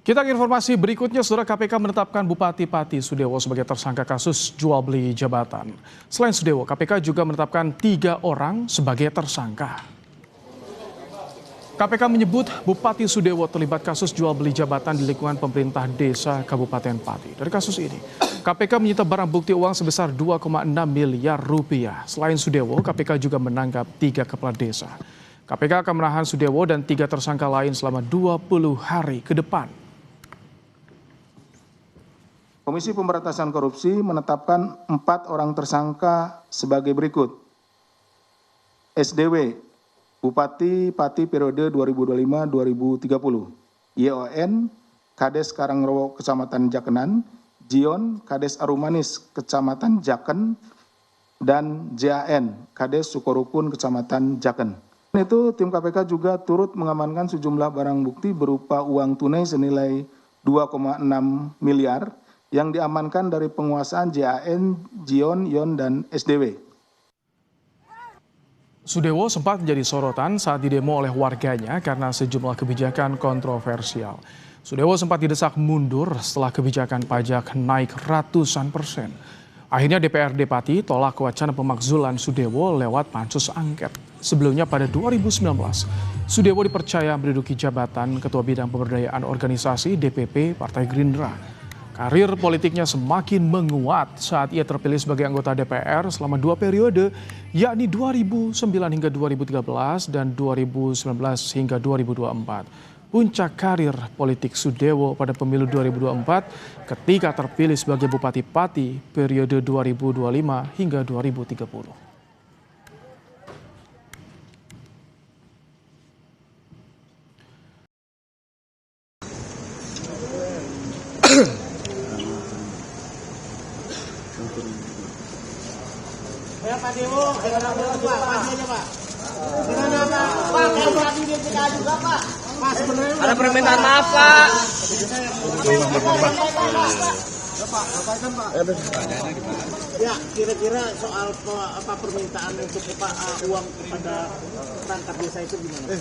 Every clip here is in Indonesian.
Kita ke informasi berikutnya, Saudara. KPK menetapkan Bupati Pati Sudewo sebagai tersangka kasus jual beli jabatan. Selain Sudewo, KPK juga menetapkan 3 orang sebagai tersangka. KPK menyebut Bupati Sudewo terlibat kasus jual beli jabatan di lingkungan pemerintah desa Kabupaten Pati. Dari kasus ini, KPK menyita barang bukti uang sebesar 2,6 miliar rupiah. Selain Sudewo, KPK juga menangkap 3 kepala desa. KPK akan menahan Sudewo dan 3 tersangka lain selama 20 hari ke depan. Komisi Pemberantasan Korupsi menetapkan 4 orang tersangka sebagai berikut. SDW, Bupati Pati periode 2025-2030. YON, Kades Karangrowo Kecamatan Jakenan. Jion, Kades Arumanis Kecamatan Jaken. Dan JAN, Kades Sukorukun Kecamatan Jaken. Itu tim KPK juga turut mengamankan sejumlah barang bukti berupa uang tunai senilai 2,6 miliar yang diamankan dari penguasaan JAN, Jion, Yon, dan SDW. Sudewo sempat menjadi sorotan saat didemo oleh warganya karena sejumlah kebijakan kontroversial. Sudewo sempat didesak mundur setelah kebijakan pajak naik ratusan persen. Akhirnya DPRD Pati tolak wacana pemakzulan Sudewo lewat pansus angket. Sebelumnya pada 2019, Sudewo dipercaya menduduki jabatan Ketua Bidang Pemberdayaan Organisasi DPP Partai Gerindra. Karir politiknya semakin menguat saat ia terpilih sebagai anggota DPR selama 2 periode, yakni 2009 hingga 2013 dan 2019 hingga 2024. Puncak karir politik Sudewo pada pemilu 2024 ketika terpilih sebagai Bupati Pati periode 2025 hingga 2030. Ya Pak Dewo, dengan Pak, maju aja Pak. Dengan apa? Pak, kalau tadi dia juga Pak. Pak sebenarnya ada permintaan maaf Pak. Pak, sampaikan Pak. Ya, kira-kira soal apa permintaan untuk uang kepada perangkat desa itu gimana?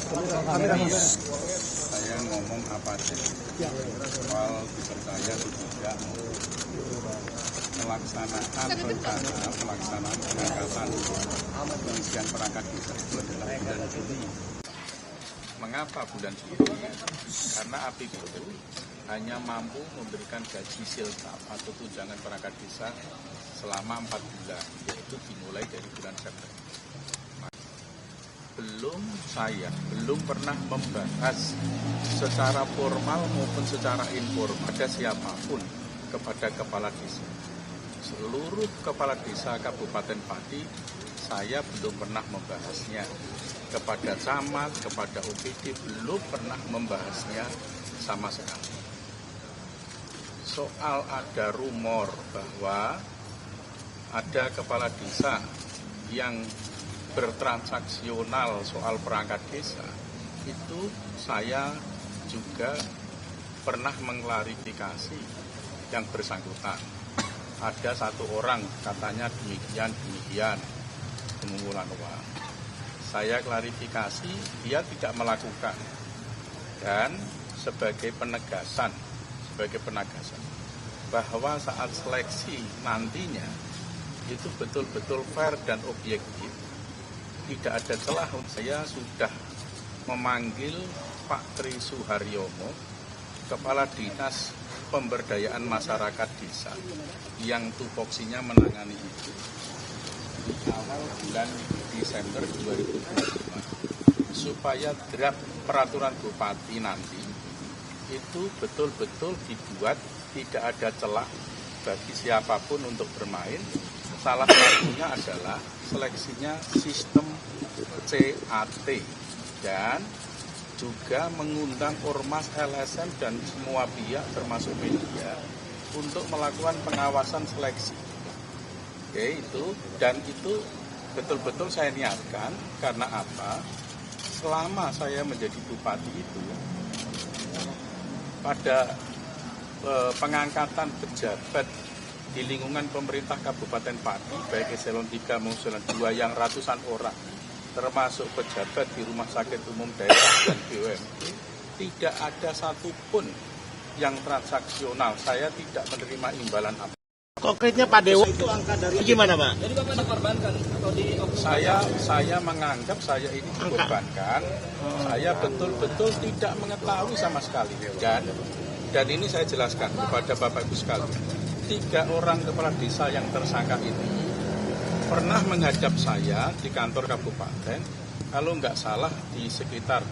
Saya ngomong apa sih? Soal dipercaya tidak melaksanakan rencana pelaksanaan pengangkatan pengisian perangkat desa itu adalah bulan Juli. Mengapa bulan Juli? Karena APBD hanya mampu memberikan gaji siltap atau tunjangan perangkat desa selama 4 bulan, yaitu dimulai dari bulan September. Saya belum pernah membahas secara formal maupun secara informal pada siapapun kepada kepala desa. Seluruh kepala desa Kabupaten Pati, saya belum pernah membahasnya. Kepada camat, kepada OPD, belum pernah membahasnya sama sekali. Soal ada rumor bahwa ada kepala desa yang bertransaksional soal perangkat desa, itu saya juga pernah mengklarifikasi yang bersangkutan. Ada 1 orang katanya demikian pengumpulan uang. Saya klarifikasi dia tidak melakukan, dan sebagai penegasan bahwa saat seleksi nantinya itu betul-betul fair dan objektif, tidak ada celah. Saya sudah memanggil Pak Tri Suharyono, Kepala Dinas Pemberdayaan Masyarakat Desa yang tupoksinya menangani itu di awal bulan Desember 2025, supaya draft peraturan bupati nanti itu betul-betul dibuat tidak ada celah bagi siapapun untuk bermain. Salah satunya adalah seleksinya sistem CAT dan juga mengundang ormas, LSM dan semua pihak termasuk media untuk melakukan pengawasan seleksi. Oke, itu betul-betul saya niatkan. Karena apa? Selama saya menjadi bupati itu, pada pengangkatan pejabat di lingkungan pemerintah Kabupaten Pati, baik eselon 3 maupun eselon 2 yang ratusan orang, termasuk pejabat di rumah sakit umum daerah dan BUMD, tidak ada satupun yang transaksional. Saya tidak menerima imbalan apa. Konkretnya Pak Dewa itu angka dari gimana Pak? Jadi Bapak dikorbankan atau di Saya menganggap saya ini dikorbankan. Saya betul-betul tidak mengetahui sama sekali. Dan ini saya jelaskan kepada Bapak Ibu sekalian. 3 orang kepala desa yang tersangka ini pernah menghadap saya di kantor kabupaten, kalau nggak salah di sekitar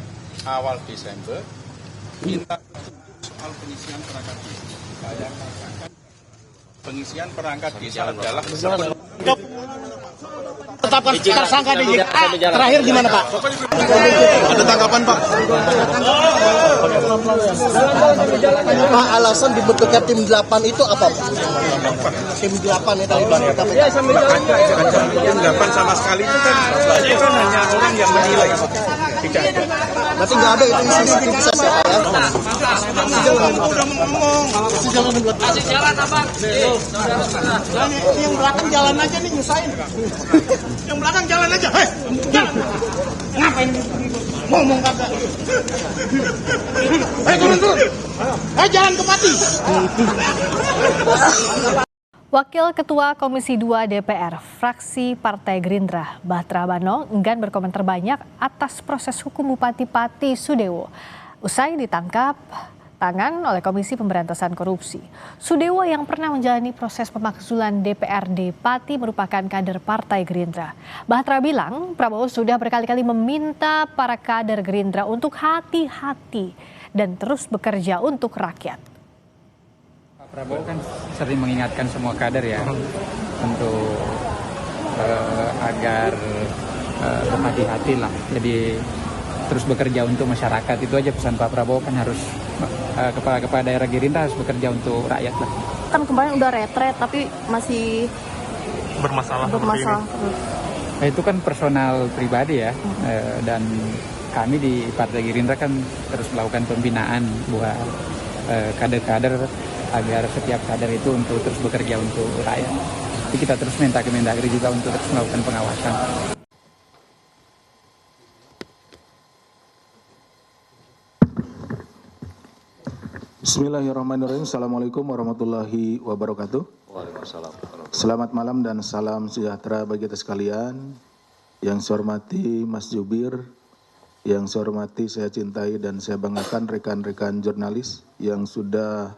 awal Desember, minta soal pengisian perangkat desa. Saya katakan pengisian perangkat desa adalah Tetapkan tersangka di JKA. Terakhir gimana Pak? Ada tanggapan Pak? Pak, alasan dibentuknya tim 8 itu apa Pak? Tim 8 itu dari KPK. Tim 8 sama sekali itu kan hanya orang yang menilai. Tidak ada. Berarti nggak ada itu isi tim ses ya Pak ya? kasih jalan apa? Ini yang belakang jalan aja nih nyusahin. Yang belakang jalan aja. Hei, jalan. Ngapain ngomong kagak? Hei, turun. Hei, jalan ke Pati. Wakil Ketua Komisi 2 DPR, fraksi Partai Gerindra, Batra Bano, enggan berkomentar banyak atas proses hukum Bupati Pati Sudewo. Usai ditangkap tangan oleh Komisi Pemberantasan Korupsi. Sudewo yang pernah menjalani proses pemakzulan DPRD Pati merupakan kader Partai Gerindra. Batra bilang Prabowo sudah berkali-kali meminta para kader Gerindra untuk hati-hati dan terus bekerja untuk rakyat. Prabowo kan sering mengingatkan semua kader ya untuk agar berhati-hati lah. Jadi terus bekerja untuk masyarakat, itu aja pesan Pak Prabowo kan harus kepala daerah Gerindra harus bekerja untuk rakyat lah. Kan kemarin udah retret tapi masih bermasalah. Nah, itu kan personal pribadi ya, dan kami di Partai Gerindra kan terus melakukan pembinaan buat kader-kader agar setiap kader itu untuk terus bekerja untuk rakyat. Jadi kita terus minta ke Mendagri juga untuk terus melakukan pengawasan. Bismillahirrahmanirrahim. Assalamualaikum warahmatullahi wabarakatuh. Waalaikumsalam. Selamat malam dan salam sejahtera bagi kita sekalian. Yang saya hormati Mas Jubir, yang saya hormati, saya cintai dan saya banggakan rekan-rekan jurnalis yang sudah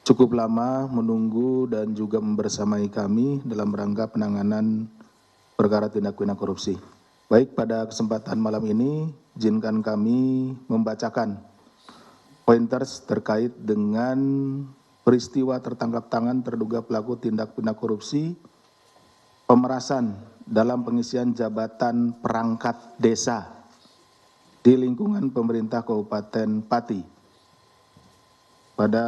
cukup lama menunggu dan juga membersamai kami dalam rangka penanganan perkara tindak pidana korupsi. Baik, pada kesempatan malam ini, izinkan kami membacakan pointers terkait dengan peristiwa tertangkap tangan terduga pelaku tindak pidana korupsi pemerasan dalam pengisian jabatan perangkat desa di lingkungan pemerintah Kabupaten Pati. Pada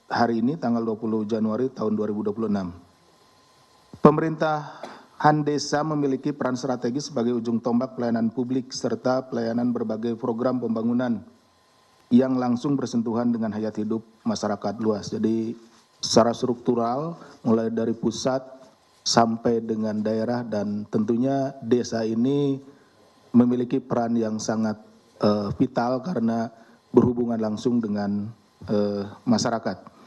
hari ini tanggal 20 Januari tahun 2026. Pemerintahan desa memiliki peran strategis sebagai ujung tombak pelayanan publik serta pelayanan berbagai program pembangunan yang langsung bersentuhan dengan hayat hidup masyarakat luas. Jadi secara struktural mulai dari pusat sampai dengan daerah, dan tentunya desa ini memiliki peran yang sangat vital karena berhubungan langsung dengan masyarakat.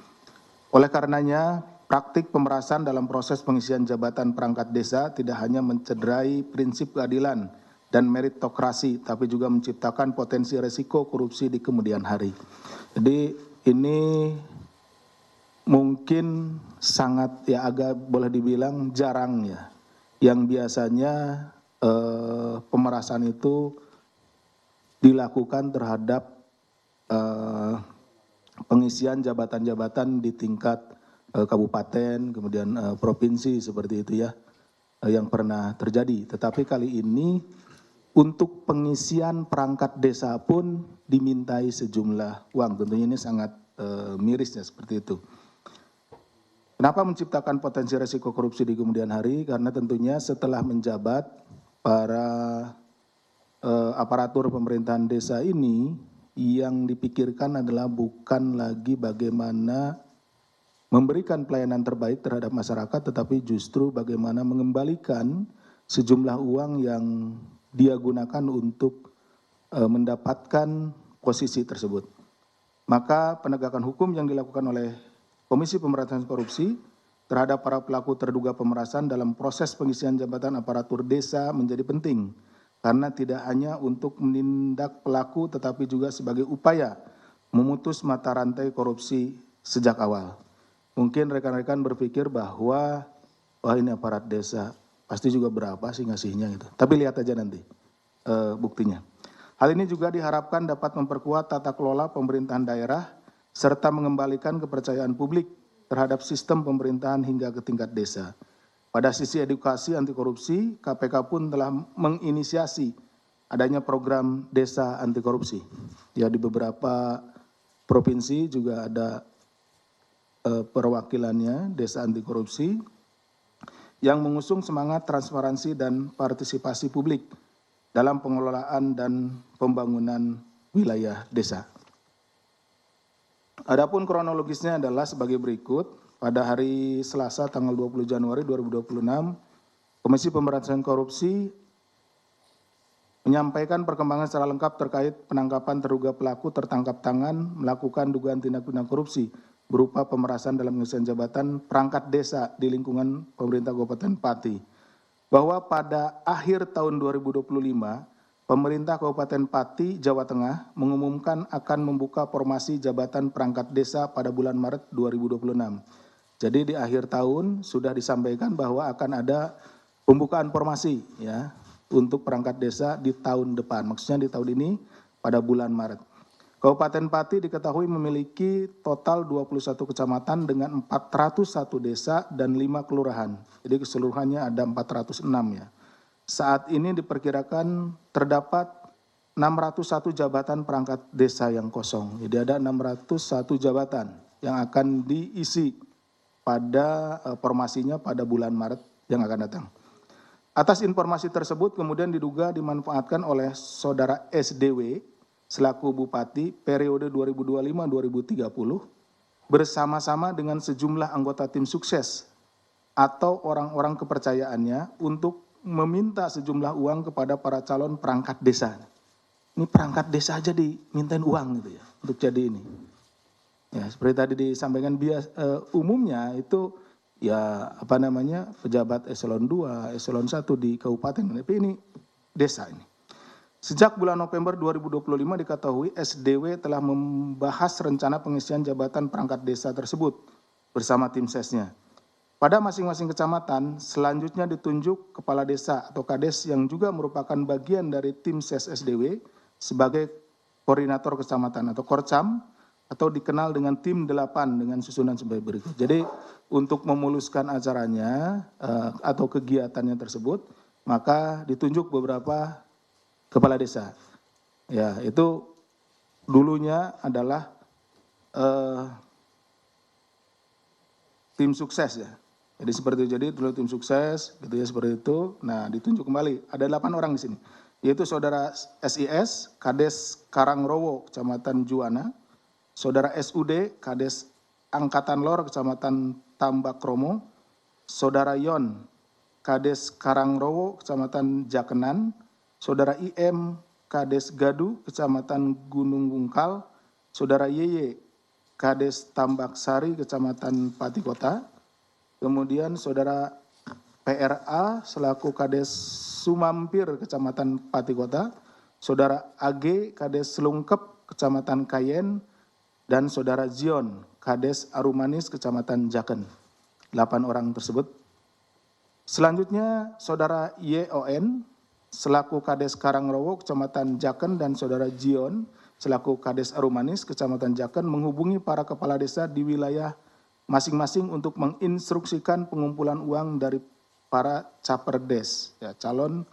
Oleh karenanya, praktik pemerasan dalam proses pengisian jabatan perangkat desa tidak hanya mencederai prinsip keadilan dan meritokrasi, tapi juga menciptakan potensi resiko korupsi di kemudian hari. Jadi ini mungkin sangat agak boleh dibilang jarang ya, yang biasanya pemerasan itu dilakukan terhadap pengisian jabatan-jabatan di tingkat kabupaten, kemudian provinsi seperti itu ya, yang pernah terjadi. Tetapi kali ini untuk pengisian perangkat desa pun dimintai sejumlah uang. Tentunya ini sangat mirisnya seperti itu. Kenapa menciptakan potensi resiko korupsi di kemudian hari? Karena tentunya setelah menjabat, para aparatur pemerintahan desa ini yang dipikirkan adalah bukan lagi bagaimana memberikan pelayanan terbaik terhadap masyarakat, tetapi justru bagaimana mengembalikan sejumlah uang yang dia gunakan untuk mendapatkan posisi tersebut. Maka penegakan hukum yang dilakukan oleh Komisi Pemberantasan Korupsi terhadap para pelaku terduga pemerasan dalam proses pengisian jabatan aparatur desa menjadi penting, karena tidak hanya untuk menindak pelaku tetapi juga sebagai upaya memutus mata rantai korupsi sejak awal. Mungkin rekan-rekan berpikir bahwa wah ini aparat desa, pasti juga berapa sih ngasihnya gitu. Tapi lihat aja nanti buktinya. Hal ini juga diharapkan dapat memperkuat tata kelola pemerintahan daerah serta mengembalikan kepercayaan publik terhadap sistem pemerintahan hingga ke tingkat desa. Pada sisi edukasi anti korupsi, KPK pun telah menginisiasi adanya program desa anti korupsi. Ya, di beberapa provinsi juga ada perwakilannya desa anti korupsi yang mengusung semangat transparansi dan partisipasi publik dalam pengelolaan dan pembangunan wilayah desa. Adapun kronologisnya adalah sebagai berikut. Pada hari Selasa tanggal 20 Januari 2026, Komisi Pemberantasan Korupsi menyampaikan perkembangan secara lengkap terkait penangkapan terduga pelaku tertangkap tangan melakukan dugaan tindak pidana korupsi berupa pemerasan dalam pengisian jabatan perangkat desa di lingkungan pemerintah Kabupaten Pati. Bahwa pada akhir tahun 2025, pemerintah Kabupaten Pati, Jawa Tengah mengumumkan akan membuka formasi jabatan perangkat desa pada bulan Maret 2026. Jadi di akhir tahun sudah disampaikan bahwa akan ada pembukaan formasi ya untuk perangkat desa di tahun depan. Maksudnya di tahun ini pada bulan Maret. Kabupaten Pati diketahui memiliki total 21 kecamatan dengan 401 desa dan 5 kelurahan. Jadi keseluruhannya ada 406 ya. Saat ini diperkirakan terdapat 601 jabatan perangkat desa yang kosong. Jadi ada 601 jabatan yang akan diisi pada formasinya pada bulan Maret yang akan datang. Atas informasi tersebut kemudian diduga dimanfaatkan oleh saudara SDW selaku Bupati periode 2025-2030 bersama-sama dengan sejumlah anggota tim sukses atau orang-orang kepercayaannya untuk meminta sejumlah uang kepada para calon perangkat desa. Ini perangkat desa aja dimintain uang gitu ya untuk jadi ini. Ya seperti tadi disampaikan umumnya itu ya apa namanya pejabat eselon 2, eselon 1 di kabupaten, tapi ini desa ini. Sejak bulan November 2025 diketahui SDW telah membahas rencana pengisian jabatan perangkat desa tersebut bersama tim sesnya. Pada masing-masing kecamatan selanjutnya ditunjuk kepala desa atau kades yang juga merupakan bagian dari tim ses SDW sebagai koordinator kecamatan atau korcam atau dikenal dengan tim 8 dengan susunan sebagai berikut. Jadi untuk memuluskan acaranya atau kegiatannya tersebut maka ditunjuk beberapa kepala desa. Ya, itu dulunya adalah tim sukses ya. Jadi seperti itu. Jadi dulu tim sukses gitu ya seperti itu. Nah, ditunjuk kembali. Ada 8 orang di sini. Yaitu saudara SIS, Kades Karangrowo, Kecamatan Juwana, saudara SUD, Kades Angkatan Lor, Kecamatan Tambakromo, saudara Yon, Kades Karangrowo, Kecamatan Jakenan, saudara IM, Kades Gadu, Kecamatan Gunung Bungkal, saudara YY, Kades Tambaksari, Kecamatan Pati Kota, kemudian saudara PRA selaku Kades Sumampir, Kecamatan Pati Kota, saudara AG, Kades Selungkep, Kecamatan Kayen, dan saudara Zion, Kades Arumanis, Kecamatan Jaken. 8 orang tersebut. Selanjutnya saudara YON, selaku Kades Karangrowo, Kecamatan Jaken, dan saudara Zion, selaku Kades Arumanis, Kecamatan Jaken, menghubungi para kepala desa di wilayah masing-masing untuk menginstruksikan pengumpulan uang dari para caperdes, ya, calon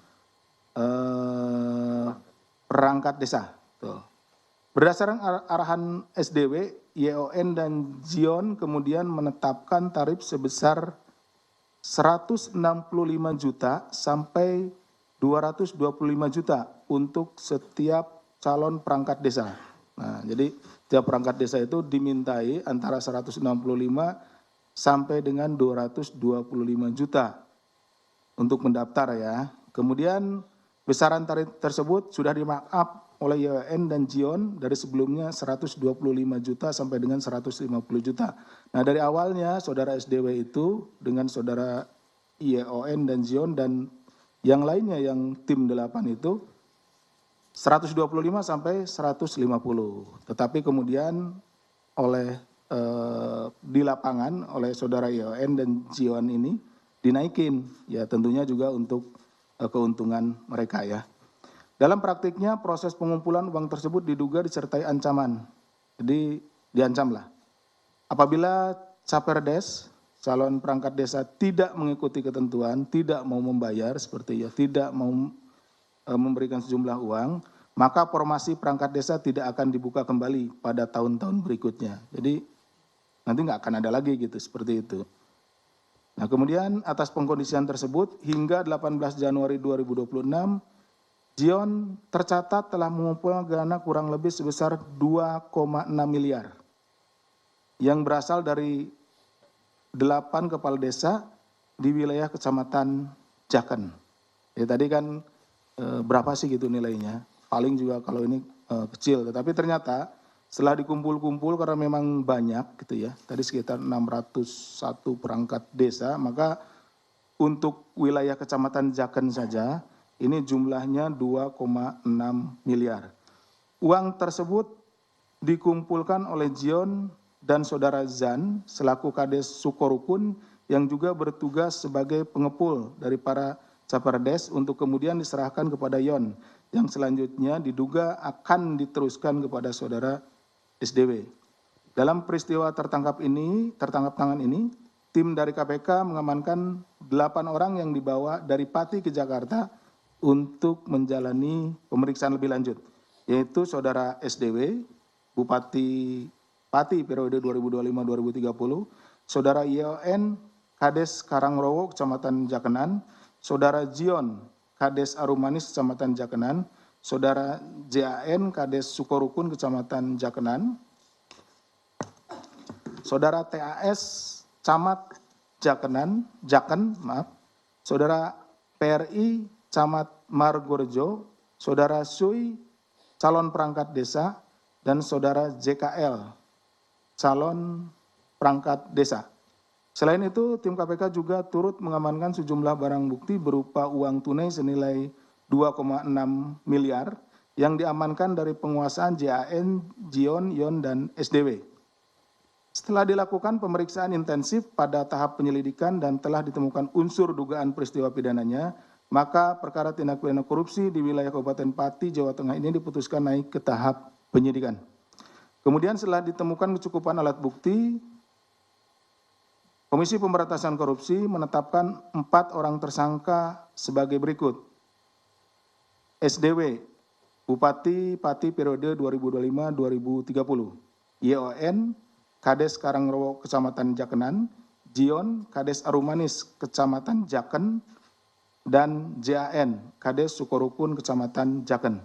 perangkat desa. Tuh. Berdasarkan arahan SDW, YON dan Zion kemudian menetapkan tarif sebesar 165 juta sampai 225 juta untuk setiap calon perangkat desa. Nah, jadi setiap perangkat desa itu dimintai antara 165 sampai dengan 225 juta untuk mendaftar ya. Kemudian besaran tarif tersebut sudah di markup oleh YON dan Jion dari sebelumnya 125 juta sampai dengan 150 juta. Nah dari awalnya saudara SDW itu dengan saudara YON dan Jion dan yang lainnya yang tim 8 itu 125 sampai 150. Tetapi kemudian oleh di lapangan oleh saudara YON dan Jion ini dinaikin ya tentunya juga untuk keuntungan mereka ya. Dalam praktiknya proses pengumpulan uang tersebut diduga disertai ancaman. Jadi diancamlah. Apabila Caperdes, calon perangkat desa tidak mengikuti ketentuan, tidak mau membayar seperti ya, tidak mau memberikan sejumlah uang, maka formasi perangkat desa tidak akan dibuka kembali pada tahun-tahun berikutnya. Jadi nanti nggak akan ada lagi gitu seperti itu. Nah kemudian atas pengkondisian tersebut hingga 18 Januari 2026 Jion tercatat telah mengumpulkan dana kurang lebih sebesar 2,6 miliar yang berasal dari 8 kepala desa di wilayah Kecamatan Jaken. Ya tadi kan berapa sih gitu nilainya? Paling juga kalau ini kecil, tetapi ternyata setelah dikumpul-kumpul karena memang banyak gitu ya, tadi sekitar 601 perangkat desa, maka untuk wilayah Kecamatan Jaken saja ini jumlahnya 2,6 miliar. Uang tersebut dikumpulkan oleh Jion dan saudara Zan selaku Kades Sukorukun yang juga bertugas sebagai pengepul dari para Caperdes untuk kemudian diserahkan kepada Yon yang selanjutnya diduga akan diteruskan kepada saudara SDW. Dalam peristiwa tertangkap tangan ini, tim dari KPK mengamankan 8 orang yang dibawa dari Pati ke Jakarta untuk menjalani pemeriksaan lebih lanjut, yaitu saudara SDW, Bupati Pati periode 2025-2030, saudara YON, Kades Karangrowo, Kecamatan Jakenan, saudara Jion, Kades Arumanis, Kecamatan Jakenan, saudara JAN, Kades Sukorukun, Kecamatan Jakenan, saudara TAS, Camat Jaken, saudara PRI, Camat Margorejo, saudara Sui, calon perangkat desa, dan saudara JKL, calon perangkat desa. Selain itu, tim KPK juga turut mengamankan sejumlah barang bukti berupa uang tunai senilai 2,6 miliar yang diamankan dari penguasaan JAN, Jion, Yon, dan SDW. Setelah dilakukan pemeriksaan intensif pada tahap penyelidikan dan telah ditemukan unsur dugaan peristiwa pidananya, maka perkara tindak pidana korupsi di wilayah Kabupaten Pati, Jawa Tengah ini diputuskan naik ke tahap penyidikan. Kemudian setelah ditemukan kecukupan alat bukti, Komisi Pemberantasan Korupsi menetapkan 4 orang tersangka sebagai berikut. SDW, Bupati Pati periode 2025-2030. YON, Kades Karangrowo, Kecamatan Jakenan. Jion, Kades Arumanis, Kecamatan Jaken. Dan JAN, Kades Sukorukun, Kecamatan Jaken.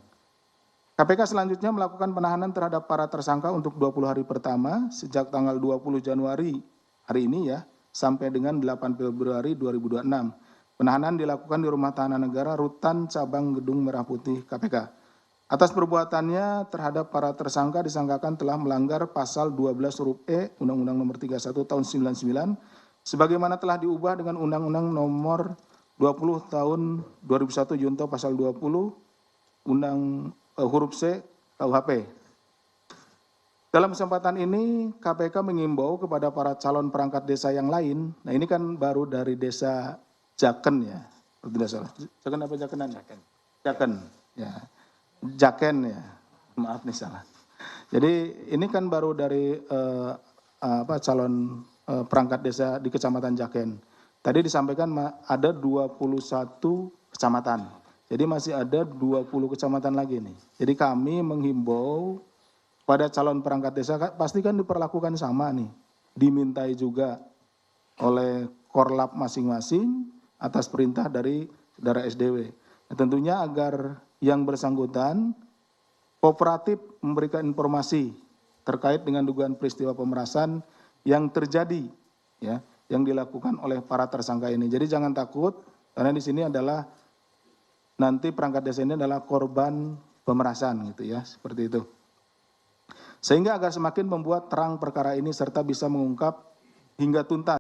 KPK selanjutnya melakukan penahanan terhadap para tersangka untuk 20 hari pertama sejak tanggal 20 Januari hari ini ya, sampai dengan 8 Februari 2026. Penahanan dilakukan di Rumah Tahanan Negara Rutan Cabang Gedung Merah Putih KPK. Atas perbuatannya terhadap para tersangka disangkakan telah melanggar pasal 12 huruf E Undang-Undang Nomor 31 Tahun 99 sebagaimana telah diubah dengan Undang-Undang Nomor 20 Tahun 2001 Junto Pasal 20 huruf C KUHP. Dalam kesempatan ini KPK mengimbau kepada para calon perangkat desa yang lain. Nah ini kan baru dari desa Jaken ya, kalau tidak salah. Jaken apa Jakenan? Jaken. Ya. Jaken ya. Maaf nih salah. Jadi ini kan baru dari calon perangkat desa di Kecamatan Jaken. Tadi disampaikan ada 21 kecamatan. Jadi masih ada 20 kecamatan lagi nih. Jadi kami menghimbau pada calon perangkat desa pasti kan diperlakukan sama nih. Dimintai juga oleh Korlap masing-masing atas perintah dari saudara SDW. Nah, tentunya agar yang bersangkutan kooperatif memberikan informasi terkait dengan dugaan peristiwa pemerasan yang terjadi ya, yang dilakukan oleh para tersangka ini. Jadi jangan takut karena di sini adalah nanti perangkat desa ini adalah korban pemerasan gitu ya, seperti itu. Sehingga agar semakin membuat terang perkara ini serta bisa mengungkap hingga tuntas